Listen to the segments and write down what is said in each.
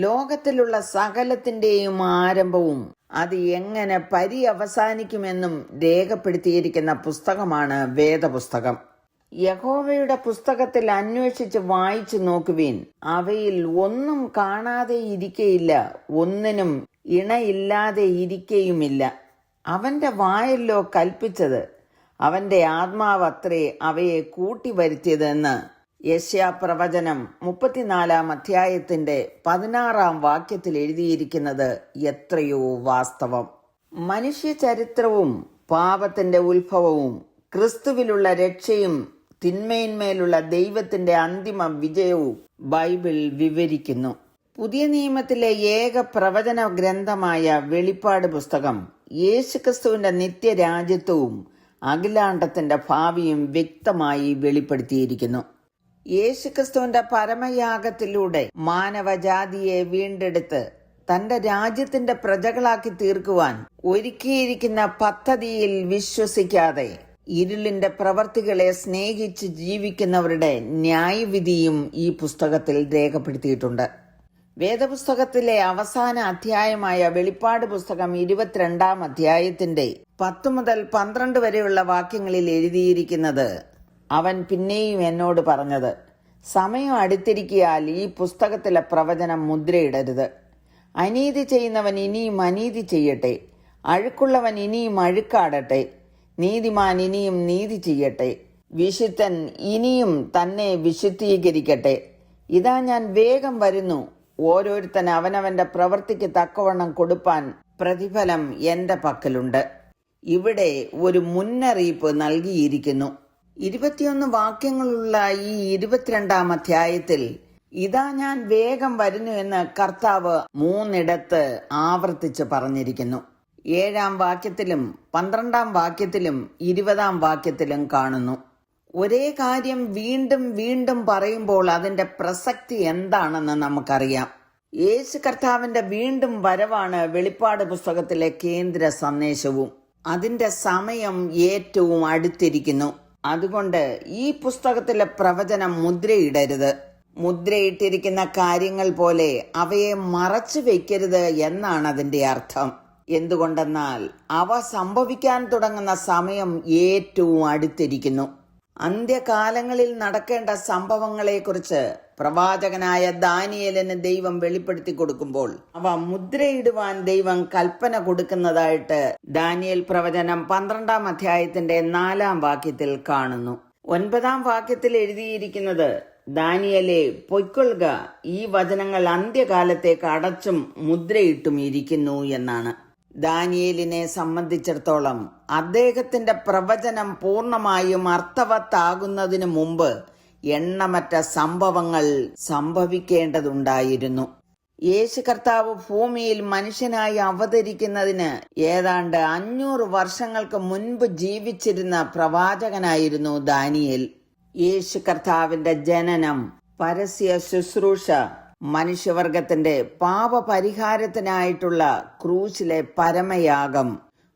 ലോകത്തിലുള്ള സകലത്തിന്റെയും ആരംഭവും അത് എങ്ങനെ പര്യവസാനിക്കുമെന്നും രേഖപ്പെടുത്തിയിരിക്കുന്ന പുസ്തകമാണ് വേദപുസ്തകം. യഹോവയുടെ പുസ്തകത്തിൽ അന്വേഷിച്ച് വായിച്ചു നോക്കുവിൻ. അവയിൽ ഒന്നും കാണാതെ ഇരിക്കയില്ല, ഒന്നിനും ഇണയില്ലാതെ ഇരിക്കയുമില്ല. അവന്റെ വായല്ലോ കൽപ്പിച്ചത്, അവന്റെ ആത്മാവത്രേ അവയെ കൂട്ടിവരുത്തിയത് എന്ന് യെശയ്യാപ്രവചനം 34 അധ്യായത്തിന്റെ 16 വാക്യത്തിൽ എഴുതിയിരിക്കുന്നത് എത്രയോ വാസ്തവം. മനുഷ്യ ചരിത്രവും പാപത്തിന്റെ ഉത്ഭവവും ക്രിസ്തുവിലുള്ള രക്ഷയും തിന്മയിന്മേലുള്ള ദൈവത്തിന്റെ അന്തിമ വിജയവും ബൈബിൾ വിവരിക്കുന്നു. പുതിയ നിയമത്തിലെ ഏക പ്രവചന ഗ്രന്ഥമായ വെളിപ്പാട് പുസ്തകം യേശുക്രിസ്തുവിന്റെ നിത്യരാജ്യത്വവും അഖിലാണ്ടത്തിന്റെ ഭാവിയും വ്യക്തമായി വെളിപ്പെടുത്തിയിരിക്കുന്നു. യേശുക്രിസ്തുവിന്റെ പരമയാഗത്തിലൂടെ മാനവജാതിയെ വീണ്ടെടുത്ത് തന്റെ രാജ്യത്തിന്റെ പ്രജകളാക്കി തീർക്കുവാൻ ഒരുക്കിയിരിക്കുന്ന പദ്ധതിയിൽ വിശ്വസിക്കാതെ ഇരുളിന്റെ പ്രവർത്തികളെ സ്നേഹിച്ച് ജീവിക്കുന്നവരുടെ ന്യായവിധിയും ഈ പുസ്തകത്തിൽ രേഖപ്പെടുത്തിയിട്ടുണ്ട്. വേദപുസ്തകത്തിലെ അവസാന അധ്യായമായ വെളിപ്പാട് പുസ്തകം 22 അധ്യായത്തിന്റെ 10 മുതൽ 12 വരെയുള്ള വാക്യങ്ങളിൽ എഴുതിയിരിക്കുന്നത്, അവൻ പിന്നെയും എന്നോട് പറഞ്ഞത്, സമയം അടുത്തിരിക്കയാൽ ഈ പുസ്തകത്തിലെ പ്രവചനം മുദ്രയിടരുത്. അനീതി ചെയ്യുന്നവൻ ഇനിയും അനീതി ചെയ്യട്ടെ, അഴുക്കുള്ളവൻ ഇനിയും അഴുക്കാടട്ടെ, നീതിമാൻ ഇനിയും നീതി ചെയ്യട്ടെ, വിശുദ്ധൻ ഇനിയും തന്നെ വിശുദ്ധീകരിക്കട്ടെ. ഇതാ ഞാൻ വേഗം വരുന്നു, ഓരോരുത്തൻ അവനവന്റെ പ്രവൃത്തിക്ക് തക്കവണ്ണം കൊടുപ്പാൻ പ്രതിഫലം എന്റെ പക്കലുണ്ട്. ഇവിടെ ഒരു മുന്നറിയിപ്പ് നൽകിയിരിക്കുന്നു. 21 വാക്യങ്ങളുള്ള ഈ 22 അധ്യായത്തിൽ ഇതാ ഞാൻ വേഗം വരുന്നു എന്ന് കർത്താവ് 3 ആവർത്തിച്ച് പറഞ്ഞിരിക്കുന്നു. 7 വാക്യത്തിലും 12 വാക്യത്തിലും 20 വാക്യത്തിലും കാണുന്നു. ഒരേ കാര്യം വീണ്ടും വീണ്ടും പറയുമ്പോൾ അതിന്റെ പ്രസക്തി എന്താണെന്ന് നമുക്കറിയാം. യേശു കർത്താവിന്റെ വീണ്ടും വരവാണ് വെളിപ്പാട് പുസ്തകത്തിലെ കേന്ദ്ര സന്ദേശവും. അതിന്റെ സമയം ഏറ്റവും അടുത്തിരിക്കുന്നു. അതുകൊണ്ട് ഈ പുസ്തകത്തിലെ പ്രവചനം മുദ്രയിടരുത്. മുദ്രയിട്ടിരിക്കുന്ന കാര്യങ്ങൾ പോലെ അവയെ മറച്ചു വെക്കരുത് എന്നാണ് അതിന്റെ അർത്ഥം. എന്തുകൊണ്ടെന്നാൽ അവ സംഭവിക്കാൻ തുടങ്ങുന്ന സമയം ഏറ്റവും അടുത്തിരിക്കുന്നു. അന്ത്യകാലങ്ങളിൽ നടക്കേണ്ട സംഭവങ്ങളെക്കുറിച്ച് പ്രവാചകനായ ദാനിയേലിന് ദൈവം വെളിപ്പെടുത്തി കൊടുക്കുമ്പോൾ അവ മുദ്രയിടുവാൻ ദൈവം കൽപ്പന കൊടുക്കുന്നതായിട്ട് ദാനിയേൽ പ്രവചനം 12 അധ്യായത്തിന്റെ 4 വാക്യത്തിൽ കാണുന്നു. 9 വാക്യത്തിൽ എഴുതിയിരിക്കുന്നത്, ദാനിയേലേ പൊയ്ക്കൊള്ളുക, ഈ വചനങ്ങൾ അന്ത്യകാലത്തേക്ക് അടച്ചും മുദ്രയിട്ടും ഇരിക്കുന്നു എന്നാണ്. ദാനിയേലിനെ സംബന്ധിച്ചിടത്തോളം അദ്ദേഹത്തിന്റെ പ്രവചനം പൂർണ്ണമായും അർത്ഥവത്താകുന്നതിനു മുമ്പ് എണ്ണമറ്റ സംഭവങ്ങൾ സംഭവിക്കേണ്ടതുണ്ടായിരുന്നു. യേശു കർത്താവ് ഭൂമിയിൽ മനുഷ്യനായി അവതരിക്കുന്നതിന് ഏതാണ്ട് 500 വർഷങ്ങൾക്ക് മുൻപ് ജീവിച്ചിരുന്ന പ്രവാചകനായിരുന്നു ദാനിയേൽ. യേശു കർത്താവിന്റെ ജനനം, പരസ്യ ശുശ്രൂഷ, മനുഷ്യവർഗത്തിന്റെ പാപപരിഹാരത്തിനായിട്ടുള്ള ക്രൂശിലെ പരമയാഗം,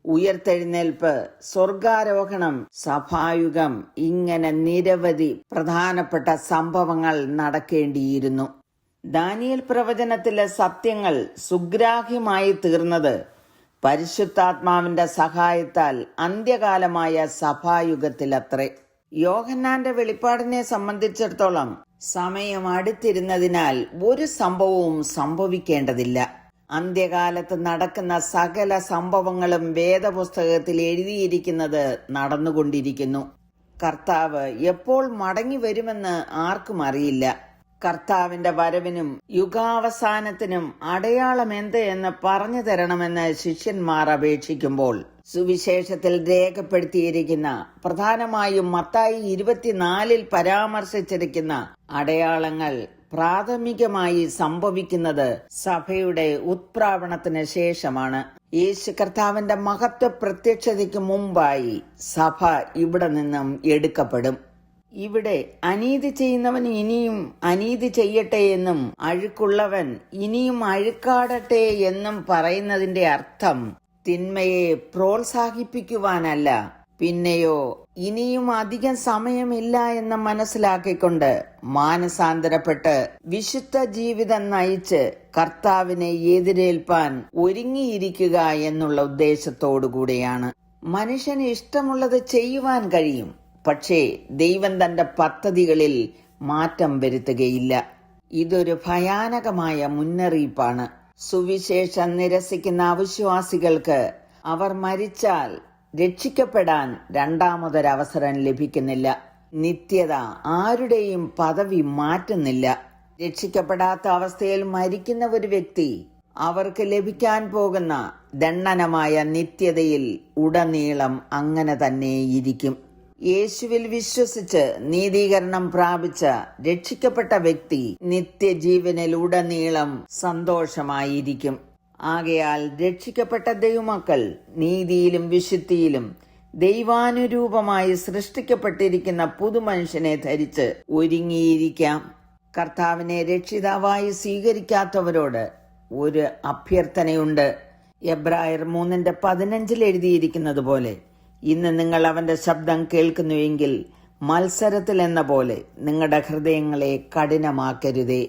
ഉയർത്തെഴുന്നേൽപ്പ്, സ്വർഗാരോഹണം, സഭായുഗം, ഇങ്ങനെ നിരവധി പ്രധാനപ്പെട്ട സംഭവങ്ങൾ നടക്കേണ്ടിയിരുന്നു. ദാനിയേൽ പ്രവചനത്തിലെ സത്യങ്ങൾ സുഗ്രാഹ്യമായി തീർന്നത് പരിശുദ്ധാത്മാവിന്റെ സഹായത്താൽ അന്ത്യകാലമായ സഭായുഗത്തിലത്രേ. യോഹന്നാന്റെ വെളിപ്പാടിനെ സംബന്ധിച്ചിടത്തോളം സമയം അടുത്തിരുന്നതിനാൽ ഒരു സംഭവവും സംഭവിക്കേണ്ടതില്ല. അന്ത്യകാലത്ത് നടക്കുന്ന സകല സംഭവങ്ങളും വേദപുസ്തകത്തിൽ എഴുതിയിരിക്കുന്നത് നടന്നുകൊണ്ടിരിക്കുന്നു. കർത്താവ് എപ്പോൾ മടങ്ങി വരുമെന്ന് ആർക്കും അറിയില്ല. കർത്താവിന്റെ വരവിനും യുഗാവസാനത്തിനും അടയാളം എന്ത് എന്ന് പറഞ്ഞു തരണമെന്ന് ശിഷ്യന്മാർ അപേക്ഷിക്കുമ്പോൾ സുവിശേഷത്തിൽ രേഖപ്പെടുത്തിയിരിക്കുന്ന, പ്രധാനമായും മത്തായി 24 പരാമർശിച്ചിരിക്കുന്ന അടയാളങ്ങൾ പ്രാഥമികമായി സംഭവിക്കുന്നത് സഭയുടെ ഉത്പ്രാവണത്തിന് ശേഷമാണ്. യേശു കർത്താവിന്റെ മഹത്വ പ്രത്യക്ഷതയ്ക്ക് മുമ്പായി സഭ ഇവിടെ നിന്നും എടുക്കപ്പെടും. ഇവിടെ അനീതി ചെയ്യുന്നവൻ ഇനിയും അനീതി ചെയ്യട്ടെ എന്നും അഴുക്കുള്ളവൻ ഇനിയും അഴുക്കാടട്ടെ എന്നും പറയുന്നതിന്റെ അർത്ഥം തിന്മയെ പ്രോത്സാഹിപ്പിക്കുവാനല്ല, പിന്നെയോ ഇനിയും അധികം സമയമില്ല എന്ന് മനസ്സിലാക്കിക്കൊണ്ട് മാനസാന്തരപ്പെട്ട് വിശുദ്ധ ജീവിതം നയിച്ച് കർത്താവിനെ എതിരേൽപ്പാൻ ഒരുങ്ങിയിരിക്കുക എന്നുള്ള ഉദ്ദേശത്തോടുകൂടിയാണ്. മനുഷ്യന് ഇഷ്ടമുള്ളത് ചെയ്യുവാൻ കഴിയും, പക്ഷേ ദൈവം തന്റെ പദ്ധതികളിൽ മാറ്റം വരുത്തുകയില്ല. ഇതൊരു ഭയാനകമായ മുന്നറിയിപ്പാണ്. സുവിശേഷം നിരസിക്കുന്ന അവിശ്വാസികൾക്ക് അവർ മരിച്ചാൽ രക്ഷിക്കപ്പെടാൻ രണ്ടാമതൊരവസരം ലഭിക്കുന്നില്ല. നിത്യത ആരുടെയും പദവി മാറ്റുന്നില്ല. രക്ഷിക്കപ്പെടാത്ത അവസ്ഥയിൽ മരിക്കുന്ന ഒരു വ്യക്തി അവർക്ക് ലഭിക്കാൻ പോകുന്ന ദണ്ഡനമായ നിത്യതയിൽ ഉടനീളം അങ്ങനെ തന്നെ ഇരിക്കും. യേശുവിൽ വിശ്വസിച്ച് നീതീകരണം പ്രാപിച്ച രക്ഷിക്കപ്പെട്ട വ്യക്തി നിത്യജീവനിൽ ഉടനീളം സന്തോഷമായിരിക്കും. ആകയാൽ രക്ഷിക്കപ്പെട്ട ദൈവമക്കൾ നീതിയിലും വിശുദ്ധിയിലും ദൈവാനുരൂപമായി സൃഷ്ടിക്കപ്പെട്ടിരിക്കുന്ന പുതുമനുഷ്യനെ ധരിച്ച് ഒരുങ്ങിയിരിക്കാം. കർത്താവിനെ രക്ഷിതാവായി സ്വീകരിക്കാത്തവരോട് ഒരു അഭ്യർത്ഥനയുണ്ട്. എബ്രായർ 3:15 എഴുതിയിരിക്കുന്നത് പോലെ, ഇന്ന് നിങ്ങൾ അവന്റെ ശബ്ദം കേൾക്കുന്നുവെങ്കിൽ മത്സരത്തിൽ എന്ന പോലെ നിങ്ങളുടെ ഹൃദയങ്ങളെ കഠിനമാക്കരുതേ.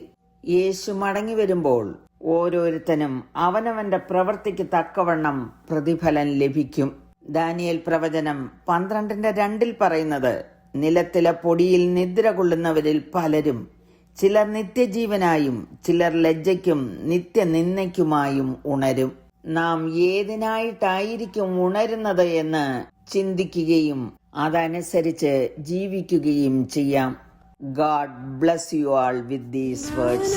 യേശു മടങ്ങി വരുമ്പോൾ ഓരോരുത്തനും അവനവന്റെ പ്രവൃത്തിക്ക് തക്കവണ്ണം പ്രതിഫലം ലഭിക്കും. ദാനിയേൽ പ്രവചനം 12:2 പറയുന്നത്, നിലത്തിലെ പൊടിയിൽ നിദ്ര കൊള്ളുന്നവരിൽ പലരും ചിലർ നിത്യജീവനായും ചിലർ ലജ്ജയ്ക്കും നിത്യനിന്ദയ്ക്കുമായും ഉണരും. നാം ഏതിനായിട്ടായിരിക്കും ഉണരുന്നത് എന്ന് ചിന്തിക്കുകയും അതനുസരിച്ച് ജീവിക്കുകയും ചെയ്യാം. God bless you all with these words.